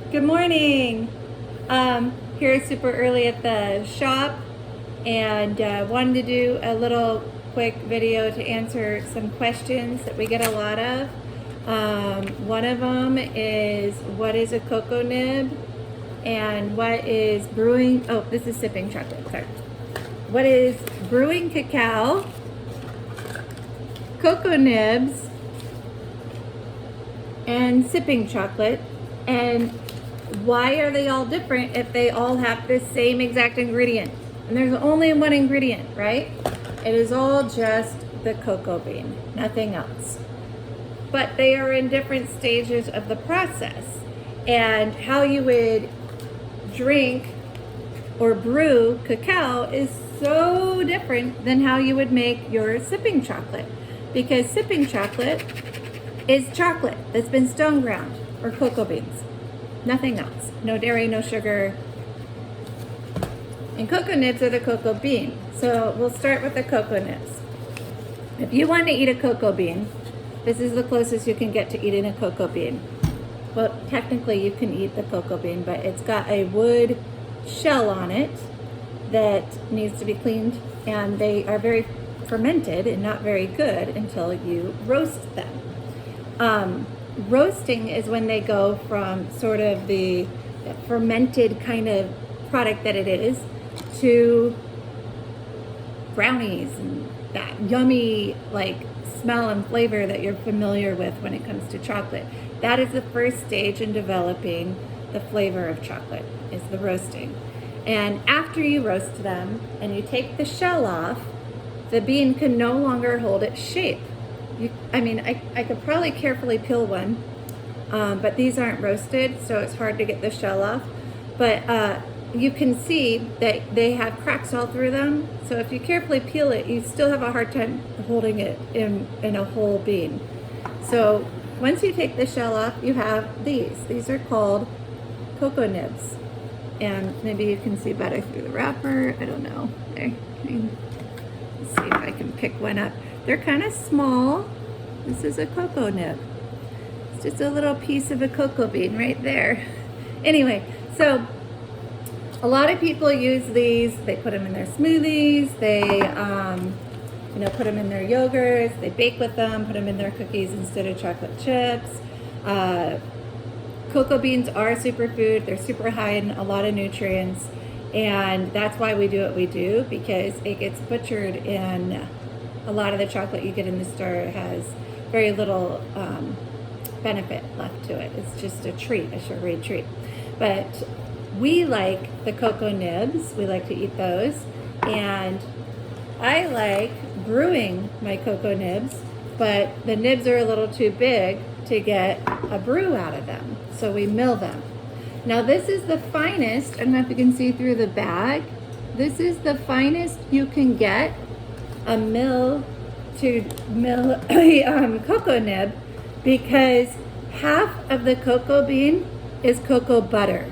Good morning. Here super early at the shop and wanted to do a little quick video to answer some questions that we get a lot of. One of them is, what is a cocoa nib? And what is brewing? Oh, this is sipping chocolate, sorry. What is brewing cacao, cocoa nibs, and sipping chocolate? And why are they all different if they all have the same exact ingredient? And there's only one ingredient, right? It is all just the cocoa bean, nothing else. But they are in different stages of the process. And how you would drink or brew cacao is so different than how you would make your sipping chocolate. Because sipping chocolate is chocolate that's been stone ground, or cocoa beans. Nothing else. No dairy, no sugar. And cocoa nibs are the cocoa bean. So we'll start with the cocoa nibs. If you want to eat a cocoa bean, this is the closest you can get to eating a cocoa bean. Well, technically you can eat the cocoa bean, but it's got a wood shell on it that needs to be cleaned, and they are very fermented and not very good until you roast them. Roasting is when they go from sort of the fermented kind of product that it is to brownies and that yummy like smell and flavor that you're familiar with when it comes to chocolate. That is the first stage in developing the flavor of chocolate, is the roasting. And after you roast them and you take the shell off, the bean can no longer hold its shape. I could probably carefully peel one, but these aren't roasted, so it's hard to get the shell off. But you can see that they have cracks all through them, so if you carefully peel it, you still have a hard time holding it in a whole bean. So once you take the shell off, you have these. These are called cocoa nibs. And maybe you can see better through the wrapper. I don't know. There. Let's see if I can pick one up. They're kind of small. This is a cocoa nib. It's just a little piece of a cocoa bean right there. Anyway, so a lot of people use these. They put them in their smoothies. They, put them in their yogurts. They bake with them. Put them in their cookies instead of chocolate chips. Cocoa beans are a superfood. They're super high in a lot of nutrients, and that's why we do what we do, because it gets butchered in a lot of the chocolate you get in the store. Has very little benefit left to it. It's just a treat, a sugary treat. But we like the cocoa nibs. We like to eat those, and I like brewing my cocoa nibs, but the nibs are a little too big to get a brew out of them. So we mill them. Now this is the finest, I don't know if you can see through the bag, this is the finest you can get a mill to mill a cocoa nib, because half of the cocoa bean is cocoa butter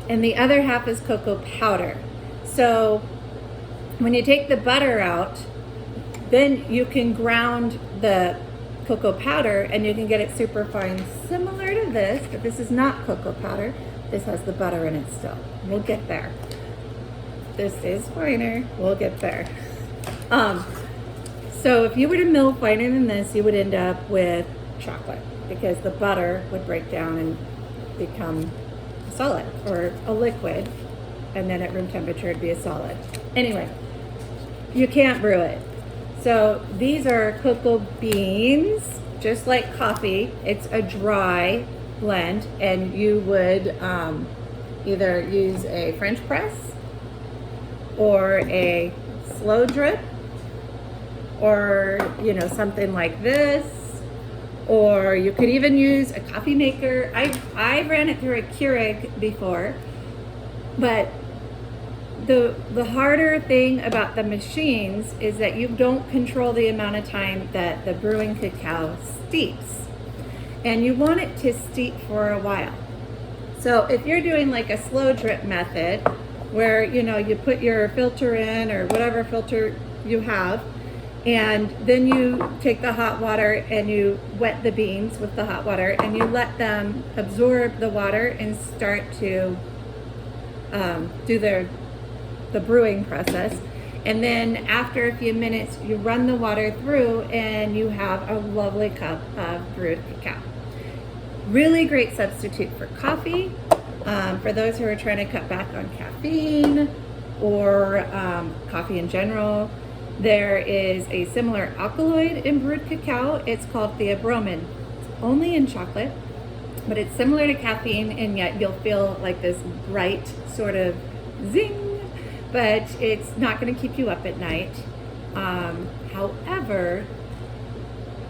and the other half is cocoa powder. So when you take the butter out, then you can ground the cocoa powder and you can get it super fine, similar to this, but this is not cocoa powder. This has the butter in it still. We'll get there. This is finer. We'll get there. So if you were to mill finer than this, you would end up with chocolate, because the butter would break down and become a solid or a liquid, and then at room temperature it'd be a solid. Anyway, you can't brew it. So these are cocoa beans, just like coffee. It's a dry blend, and you would either use a French press or a slow drip, or something like this, or you could even use a coffee maker. I ran it through a Keurig before, but the harder thing about the machines is that you don't control the amount of time that the brewing cacao steeps, and you want it to steep for a while. So if you're doing like a slow drip method, where you put your filter in, or whatever filter you have, And then you take the hot water and you wet the beans with the hot water and you let them absorb the water and start to do the brewing process. And then after a few minutes, you run the water through and you have a lovely cup of brewed cacao. Really great substitute for coffee, for those who are trying to cut back on caffeine or coffee in general. There is a similar alkaloid in brewed cacao. It's called theobromine. It's only in chocolate, but it's similar to caffeine, and yet you'll feel like this bright sort of zing, but it's not going to keep you up at night. However,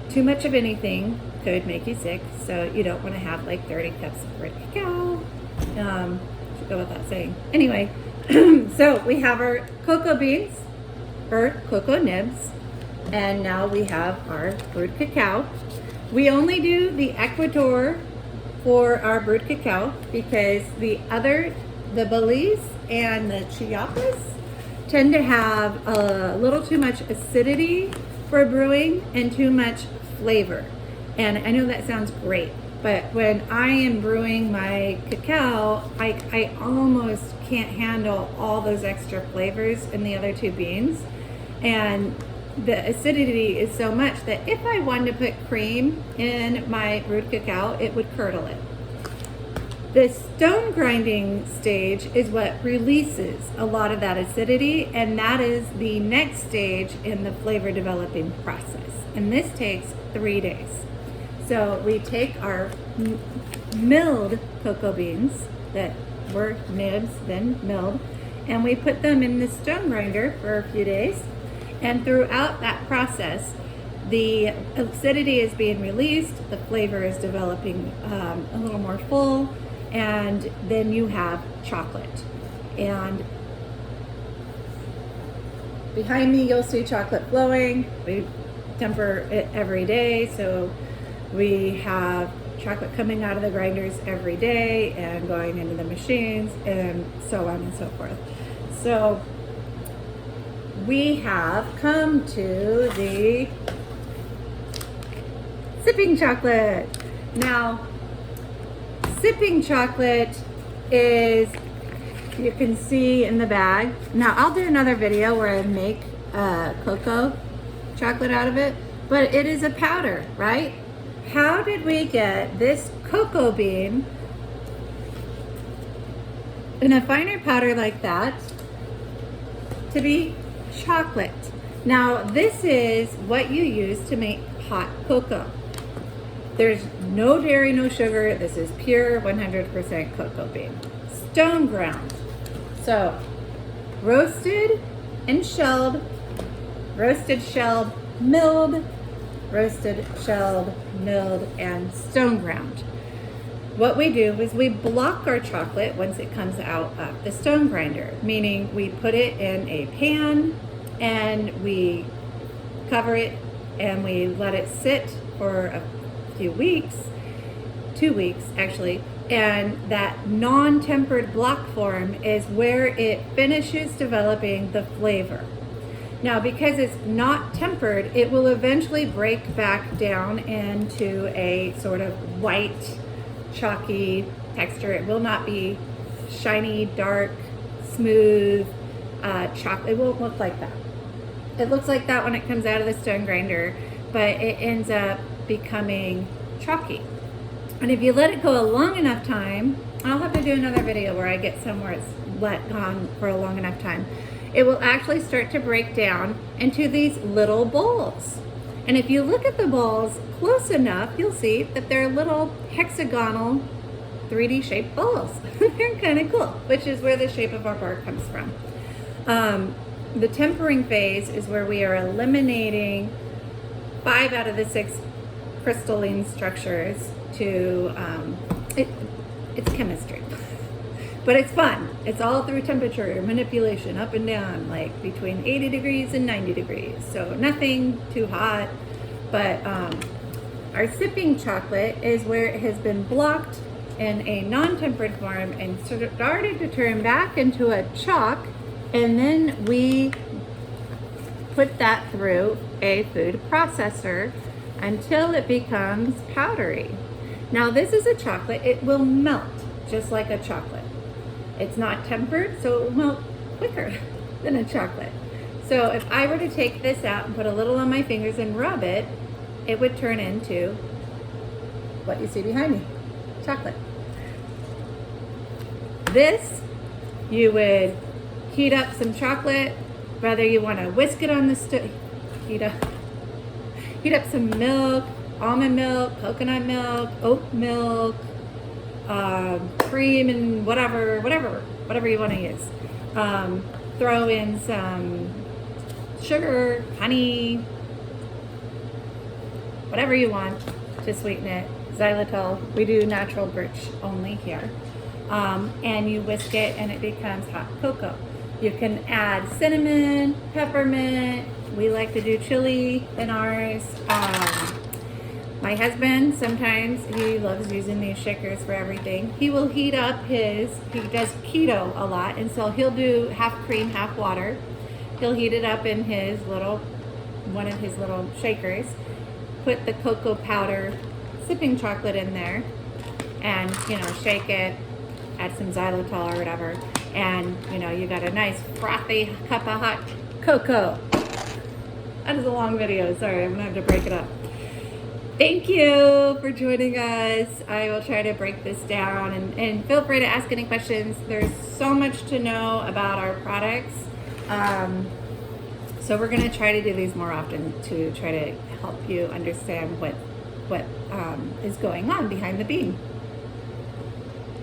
too much of anything could make you sick, so you don't want to have like 30 cups of brewed cacao. Should go without saying. Anyway, so we have our cocoa beans, or cocoa nibs, and now we have our brewed cacao. We only do the Ecuador for our brewed cacao because the Belize and the Chiapas tend to have a little too much acidity for brewing and too much flavor. And I know that sounds great, but when I am brewing my cacao, I almost can't handle all those extra flavors in the other two beans. And the acidity is so much that if I wanted to put cream in my brewed cacao, it would curdle it. The stone grinding stage is what releases a lot of that acidity, and that is the next stage in the flavor developing process. And this takes 3 days. So we take our milled cocoa beans that were nibs, then milled, and we put them in the stone grinder for a few days. And throughout that process, the acidity is being released, the flavor is developing a little more full, and then you have chocolate. And behind me, you'll see chocolate flowing. We temper it every day, so we have chocolate coming out of the grinders every day and going into the machines and so on and so forth. So we have come to the sipping chocolate. Now, sipping chocolate is, you can see in the bag. Now, I'll do another video where I make cocoa chocolate out of it, but it is a powder, right? How did we get this cocoa bean in a finer powder like that to be chocolate? Now, this is what you use to make hot cocoa. There's no dairy, no sugar. This is pure 100% cocoa bean. Stone ground. So, roasted and shelled, milled, roasted, shelled, milled, and stone ground. What we do is we block our chocolate once it comes out of the stone grinder, meaning we put it in a pan and we cover it and we let it sit for a few weeks, 2 weeks actually, and that non-tempered block form is where it finishes developing the flavor. Now, because it's not tempered, it will eventually break back down into a sort of white, chalky texture. It will not be shiny, dark, smooth chocolate. It won't look like that. It looks like that when it comes out of the stone grinder, but it ends up becoming chalky. And if you let it go a long enough time, I'll have to do another video where I get somewhere it's let gone for a long enough time, it will actually start to break down into these little balls. And if you look at the balls close enough, you'll see that they're little hexagonal 3D shaped balls. They're kind of cool, which is where the shape of our bar comes from. The tempering phase is where we are eliminating 5 out of the 6 crystalline structures to, it's chemistry. But it's fun. It's all through temperature manipulation, up and down, like between 80 degrees and 90 degrees. So nothing too hot. But our sipping chocolate is where it has been blocked in a non-tempered form and started to turn back into a chalk. And then we put that through a food processor until it becomes powdery. Now this is a chocolate, it will melt just like a chocolate. It's not tempered, so it will melt quicker than a chocolate. So if I were to take this out and put a little on my fingers and rub it, it would turn into what you see behind me, chocolate. This, you would heat up some chocolate, whether you want to whisk it on the stove, heat up some milk, almond milk, coconut milk, oat milk, cream, and whatever you want to use. Throw in some sugar, honey, whatever you want to sweeten it. Xylitol, we do natural birch only here. And you whisk it and it becomes hot cocoa. You can add cinnamon, peppermint. We like to do chili in ours. My husband, sometimes he loves using these shakers for everything. He will heat up he does keto a lot, and so he'll do half cream, half water. He'll heat it up in one of his little shakers, put the cocoa powder sipping chocolate in there, and shake it, add some xylitol or whatever, and you got a nice frothy cup of hot cocoa. That is a long video, sorry, I'm gonna have to break it up. Thank you for joining us. I will try to break this down, and feel free to ask any questions. There's so much to know about our products. So we're gonna try to do these more often to try to help you understand what is going on behind the bean.